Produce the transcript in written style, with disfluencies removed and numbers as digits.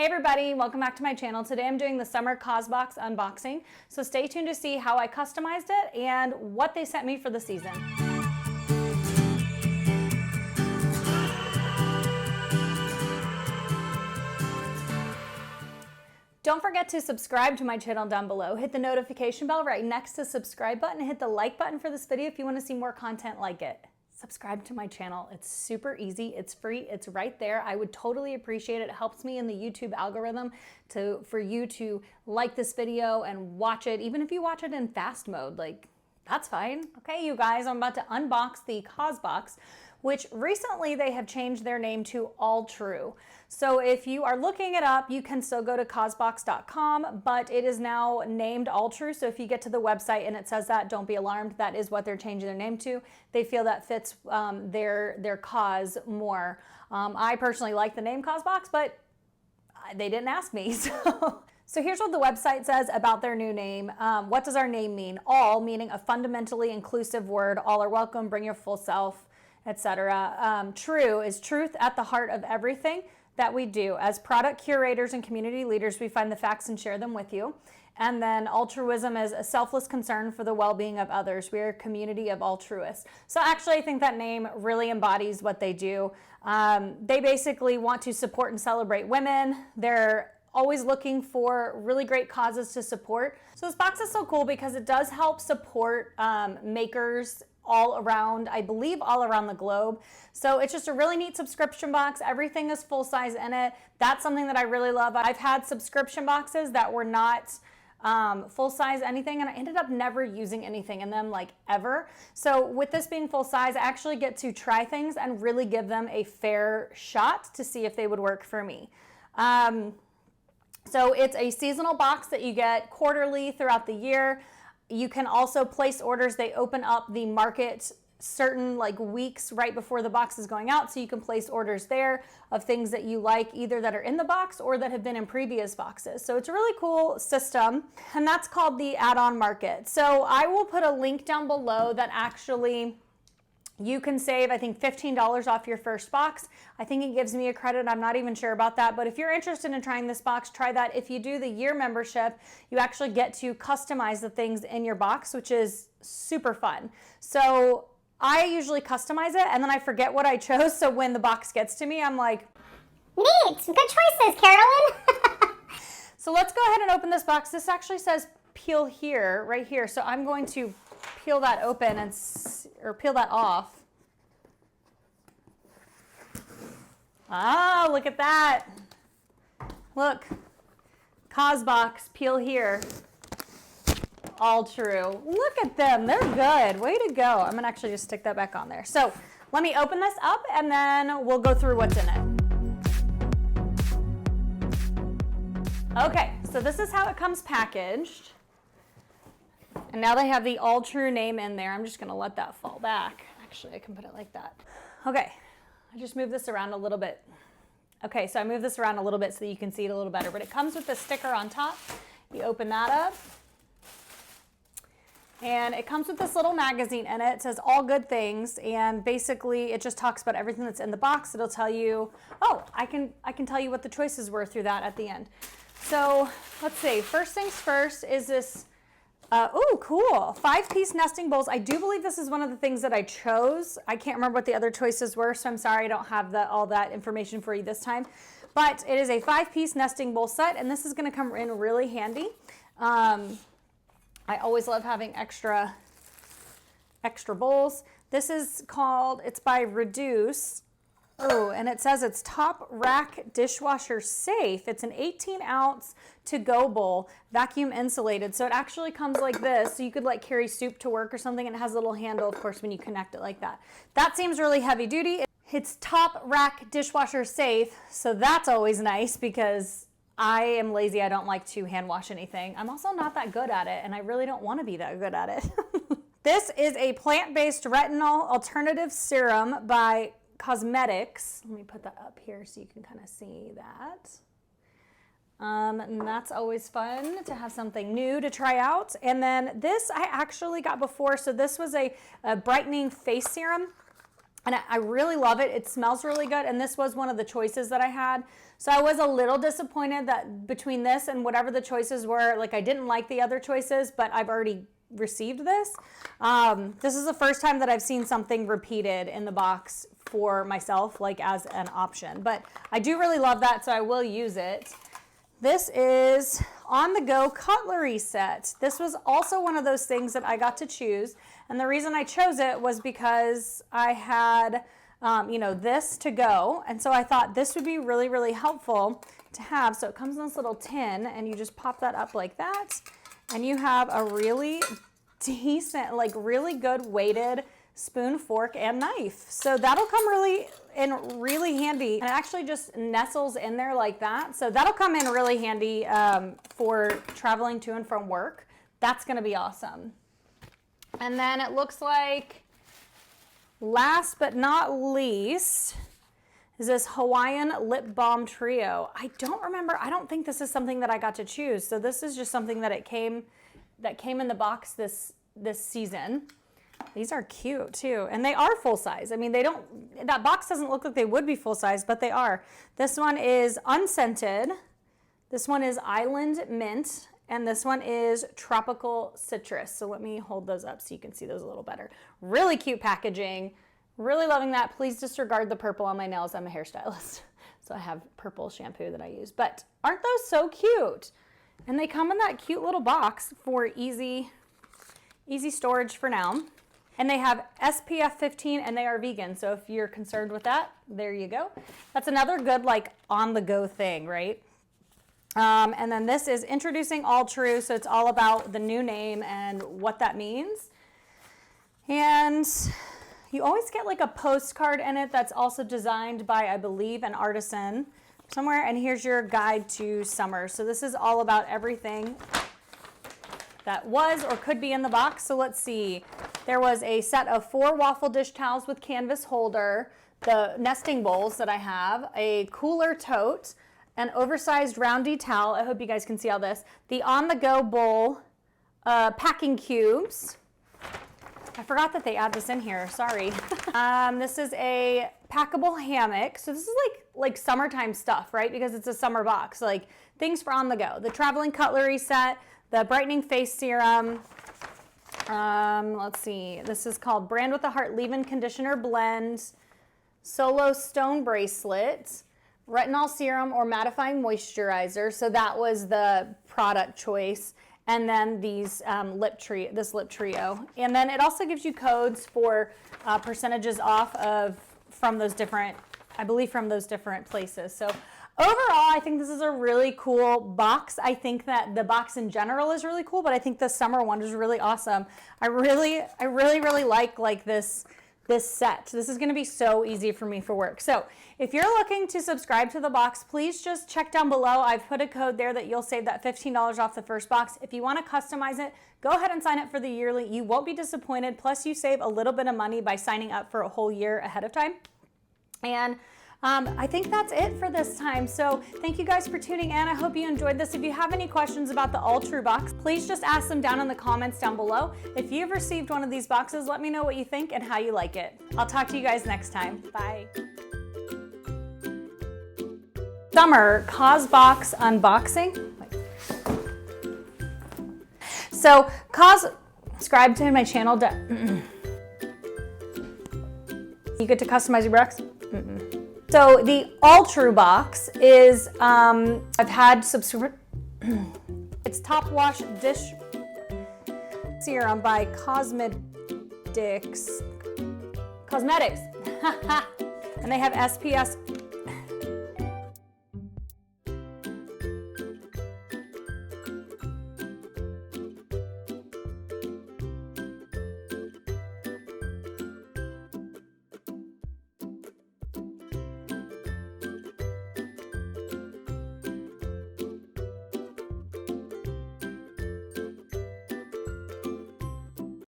Hey everybody, welcome back to my channel. Today I'm doing the summer Causebox unboxing, so stay tuned to see how I customized it and what they sent me for the season. Don't forget to subscribe to my channel down below. Hit the notification bell right next to the subscribe button and hit the like button for this video if you want to see more content like it. Subscribe to my channel. It's super easy. It's free. It's right there. I would totally appreciate it. It helps me in the YouTube algorithm for you to like this video and watch it. Even if you watch it in fast mode, that's fine. Okay, you guys, I'm about to unbox the Causebox, which recently they have changed their name to ALLTRUE. So if you are looking it up, you can still go to causebox.com, but it is now named ALLTRUE. So if you get to the website and it says that, don't be alarmed. That is what they're changing their name to. They feel that fits their cause more. I personally like the name Causebox, but they didn't ask me. So here's what the website says about their new name. What does our name mean? All, meaning a fundamentally inclusive word. All are welcome, bring your full self, etc. True is truth at the heart of everything that we do. As product curators and community leaders, we find the facts and share them with you. And then altruism is a selfless concern for the well-being of others. We are a community of altruists. So actually, I think that name really embodies what they do. They basically want to support and celebrate women. They're always looking for really great causes to support. So this box is so cool because it does help support makers all around, I believe all around the globe. So it's just a really neat subscription box. Everything is full size in it. That's something that I really love. I've had subscription boxes that were not full size anything, and I ended up never using anything in them ever. So with this being full size, I actually get to try things and really give them a fair shot to see if they would work for me. So it's a seasonal box that you get quarterly throughout the year. You can also place orders. They open up the market certain weeks right before the box is going out, so you can place orders there of things that you like, either that are in the box or that have been in previous boxes. So it's a really cool system, and that's called the add-on market. So I will put a link down below that actually you can save, I think, $15 off your first box. I think it gives me a credit. I'm not even sure about that. But if you're interested in trying this box, try that. If you do the year membership, you actually get to customize the things in your box, which is super fun. So I usually customize it, and then I forget what I chose. So when the box gets to me, I'm like, neat, good choices, Carolyn. So let's go ahead and open this box. This actually says peel here, right here. So I'm going to peel that open or peel that off. Ah, look at that. Look, Causebox, peel here. ALLTRUE. Look at them, they're good. Way to go. I'm gonna actually just stick that back on there. So let me open this up and then we'll go through what's in it. Okay, so this is how it comes packaged. And now they have the ALLTRUE name in there. I'm just gonna let that fall back. Actually, I can put it like that. Okay, I just moved this around a little bit. Okay, so I moved this around a little bit so that you can see it a little better, but it comes with a sticker on top. You open that up, and it comes with this little magazine in it. It says all good things, and basically it just talks about everything that's in the box. It'll tell you, oh, I can tell you what the choices were through that at the end. So let's see, first things first is this, oh, cool, 5-piece nesting bowls. I do believe this is one of the things that I chose. I can't remember what the other choices were, so I'm sorry I don't have all that information for you this time. But it is a 5-piece nesting bowl set, and this is gonna come in really handy. I always love having extra bowls. This is called, it's by Reduce. Oh, and it says it's top rack dishwasher safe. It's an 18-ounce to-go bowl, vacuum insulated. So it actually comes like this. So you could carry soup to work or something, and it has a little handle, of course, when you connect it like that. That seems really heavy duty. It's top rack dishwasher safe. So that's always nice because I am lazy. I don't like to hand wash anything. I'm also not that good at it, and I really don't want to be that good at it. This is a plant-based retinol alternative serum by Cosmetics. Let me put that up here so you can kind of see that. And that's always fun to have something new to try out. And then this I actually got before. So this was a brightening face serum. And I really love it. It smells really good. And this was one of the choices that I had. So I was a little disappointed that between this and whatever the choices were, like I didn't like the other choices, but I've already received this. This is the first time that I've seen something repeated in the box for myself, like as an option. But I do really love that, so I will use it. This is On the Go Cutlery Set. This was also one of those things that I got to choose. And the reason I chose it was because I had, you know, this to go. And so I thought this would be really, really helpful to have. So it comes in this little tin and you just pop that up like that. And you have a really decent, like really good weighted spoon, fork, and knife. So that'll come really handy. And it actually just nestles in there like that. So that'll come in really handy for traveling to and from work. That's gonna be awesome. And then it looks like, last but not least, is this Hawaiian Lip Balm Trio. I don't think this is something that I got to choose. So this is just something that came in the box this season. These are cute too. And they are full size. I mean, that box doesn't look like they would be full size, but they are. This one is unscented. This one is Island Mint. And this one is Tropical Citrus. So let me hold those up so you can see those a little better. Really cute packaging. Really loving that. Please disregard the purple on my nails. I'm a hairstylist, so I have purple shampoo that I use. But aren't those so cute? And they come in that cute little box for easy storage for now. And they have SPF 15 and they are vegan. So if you're concerned with that, there you go. That's another good like on the go thing, right? And then this is Introducing ALLTRUE. So it's all about the new name and what that means. And you always get like a postcard in it that's also designed by, I believe, an artisan somewhere. And here's your guide to summer. So this is all about everything that was or could be in the box. So let's see. There was a set of 4 waffle dish towels with canvas holder, the nesting bowls that I have, a cooler tote, an oversized roundy towel. I hope you guys can see all this. The on-the-go bowl, packing cubes. I forgot that they add this in here, sorry. This is a packable hammock. So this is like summertime stuff, right? Because it's a summer box, like things for on the go. The traveling cutlery set, the brightening face serum. Let's see, this is called Brand with a Heart Leave-In Conditioner Blend, Solo Stone Bracelet, Retinol Serum or Mattifying Moisturizer. So that was the product choice. And then these this lip trio. And then it also gives you codes for percentages off from those different places. So overall, I think this is a really cool box. I think that the box in general is really cool, but I think the summer one is really awesome. I really like this set. This is going to be so easy for me for work. So if you're looking to subscribe to the box, please just check down below. I've put a code there that you'll save that $15 off the first box. If you want to customize it, go ahead and sign up for the yearly. You won't be disappointed. Plus you save a little bit of money by signing up for a whole year ahead of time. And I think that's it for this time. So thank you guys for tuning in. I hope you enjoyed this. If you have any questions about the ALLTRUE box, please just ask them down in the comments down below. If you've received one of these boxes, let me know what you think and how you like it. I'll talk to you guys next time. Bye. Summer Causebox unboxing. So subscribe to my channel. You get to customize your box. So the ALLTRUE box is, I've had it's Top Wash Dish Serum by Cosmetics. And they have SPF